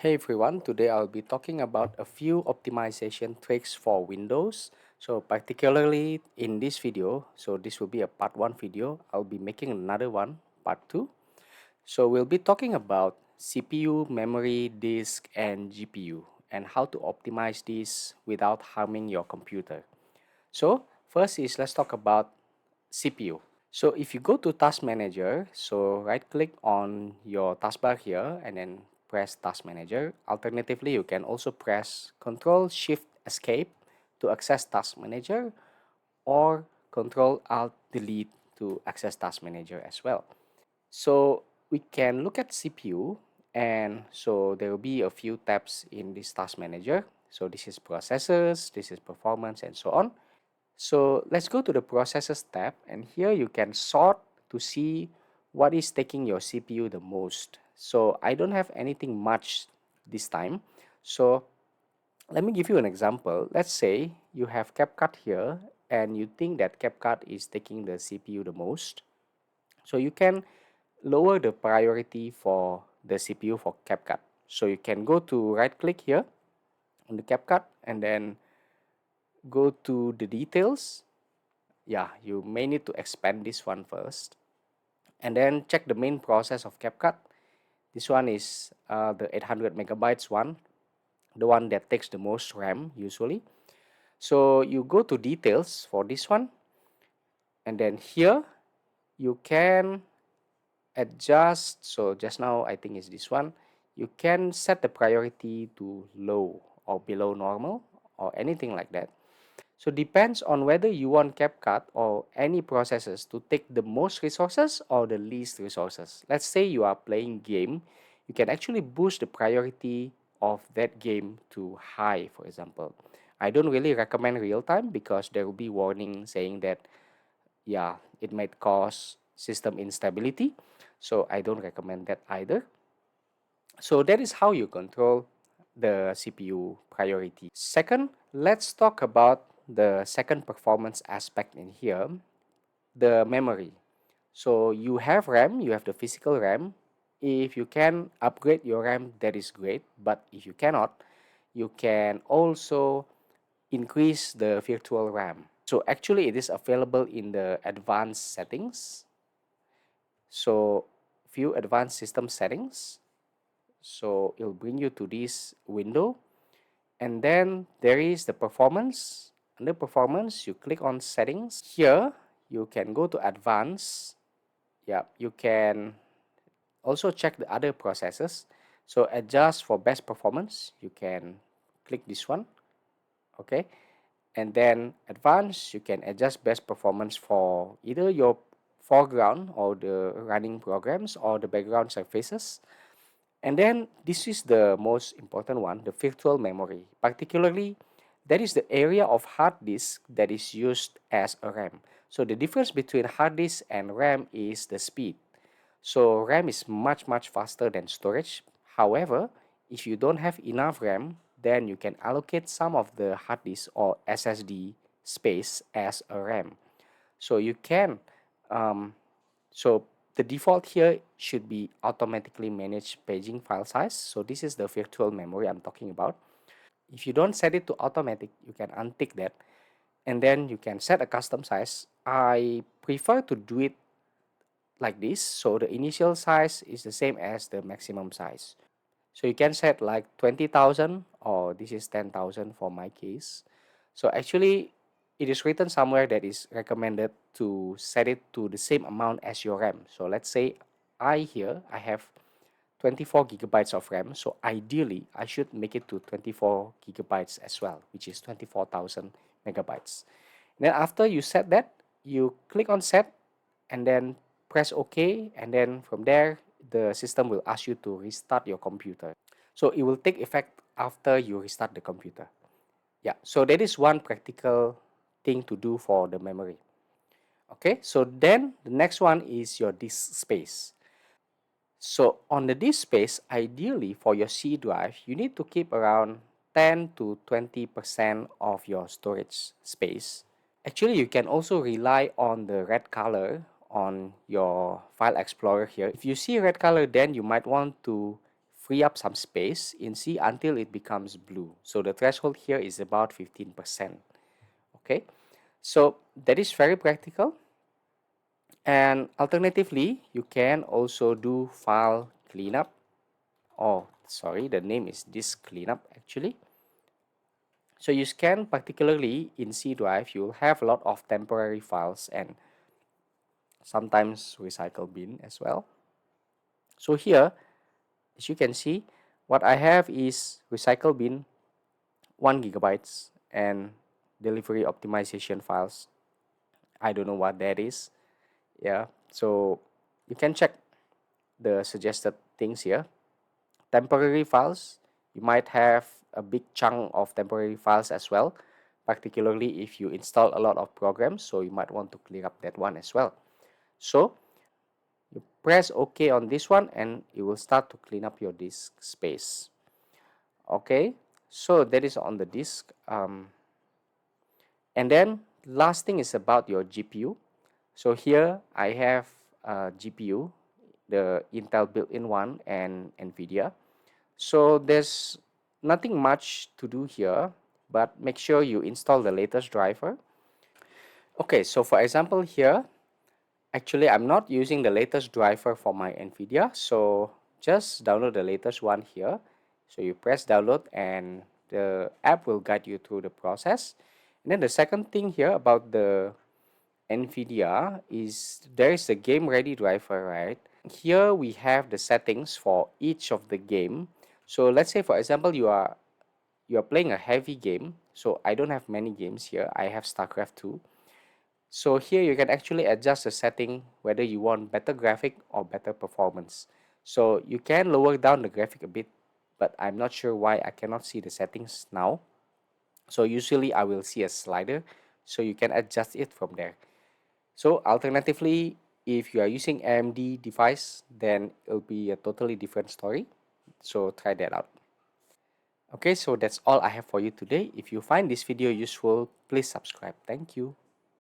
Hey everyone, today I'll be talking about a few optimization tricks for Windows. So particularly in this video, so this will be a part 1 video, I'll be making another one, part 2. So we'll be talking about CPU, memory, disk and GPU and how to optimize this without harming your computer. So first is let's talk about CPU. So if you go to Task Manager, so right click on your taskbar here and then press Task Manager. Alternatively, you can also press Control Shift Escape to access Task Manager or Control Alt Delete to access Task Manager as well. So we can look at CPU, and so there will be a few tabs in this Task Manager. So this is processors, this is performance and so on. So let's go to the processes tab, and here you can sort to see what is taking your CPU the most. So I don't have anything much this time. So let me give you an example. Let's say you have CapCut here and you think that CapCut is taking the CPU the most. So you can lower the priority for the CPU for CapCut. So you can go to right click here on the CapCut and then go to the details. Yeah, you may need to expand this one first and then check the main process of CapCut. This one is the 800 megabytes one, the one that takes the most RAM usually. So you go to details for this one, and then here you can adjust. So just now I think is this one. You can set the priority to low or below normal or anything like that. So depends on whether you want CapCut or any processes to take the most resources or the least resources. Let's say you are playing game, you can actually boost the priority of that game to high, for example. I don't really recommend real time because there will be warning saying that yeah, it might cause system instability. So I don't recommend that either. So that is how you control the CPU priority. Second, let's talk about the second performance aspect in here, the memory. So you have RAM, you have the physical RAM. If you can upgrade your RAM, that is great. But if you cannot, you can also increase the virtual RAM. So actually it is available in the advanced settings. So view advanced system settings. So it'll bring you to this window, and then there is the performance. Under performance, you click on settings. Here you can go to advanced. Yeah, you can also check the other processes. So adjust for best performance, you can click this one. Okay, and then advanced, you can adjust best performance for either your foreground or the running programs or the background surfaces. And then this is the most important one, the virtual memory. Particularly, that is the area of hard disk that is used as a RAM. So the difference between hard disk and RAM is the speed. So RAM is much faster than storage. However, if you don't have enough RAM, then you can allocate some of the hard disk or SSD space as a RAM. So you can so the default here should be automatically manage paging file size. So this is the virtual memory I'm talking about. If you don't set it to automatic, you can untick that and then you can set a custom size. I prefer to do it like this. So the initial size is the same as the maximum size. So you can set like 20,000 or this is 10,000 for my case. So actually it is written somewhere that is recommended to set it to the same amount as your RAM. So let's say I have 24 gigabytes of RAM. So ideally I should make it to 24 gigabytes as well, which is 24,000 megabytes. Then after you set that, you click on set and then press OK, and then from there the system will ask you to restart your computer. So it will take effect after you restart the computer. Yeah, so that is one practical thing to do for the memory. Okay, so then the next one is your disk space. So on the disk space, ideally for your C drive, you need to keep around 10 to 20% of your storage space. Actually, you can also rely on the red color on your file explorer here. If you see red color, then you might want to free up some space in C until it becomes blue. So the threshold here is about 15%. Okay, so that is very practical. And alternatively, you can also do file cleanup. Oh, sorry, the name is disk cleanup actually. So you scan, particularly in C drive, you'll have a lot of temporary files and sometimes recycle bin as well. So here, as you can see, what I have is recycle bin 1 gigabytes and delivery optimization files. I don't know what that is. Yeah, so you can check the suggested things here. Temporary files, you might have a big chunk of temporary files as well, particularly if you install a lot of programs, so you might want to clear up that one as well. So you press OK on this one and it will start to clean up your disk space. Okay, so that is on the disk. And then last thing is about your GPU. So here I have a GPU, the Intel built-in one and NVIDIA. So there's nothing much to do here, but make sure you install the latest driver. Okay, so for example here, actually I'm not using the latest driver for my NVIDIA, so just download the latest one here. So you press download and the app will guide you through the process. And then the second thing here about the NVIDIA is there is a game ready driver, right? Here we have the settings for each of the game. So let's say for example you are playing a heavy game. So I don't have many games here. I have StarCraft 2. So here you can actually adjust the setting whether you want better graphic or better performance. So you can lower down the graphic a bit, but I'm not sure why I cannot see the settings now. So usually I will see a slider, so you can adjust it from there. So alternatively, if you are using AMD device, then it'll be a totally different story. So try that out. Okay, so that's all I have for you today. If you find this video useful, please subscribe. Thank you.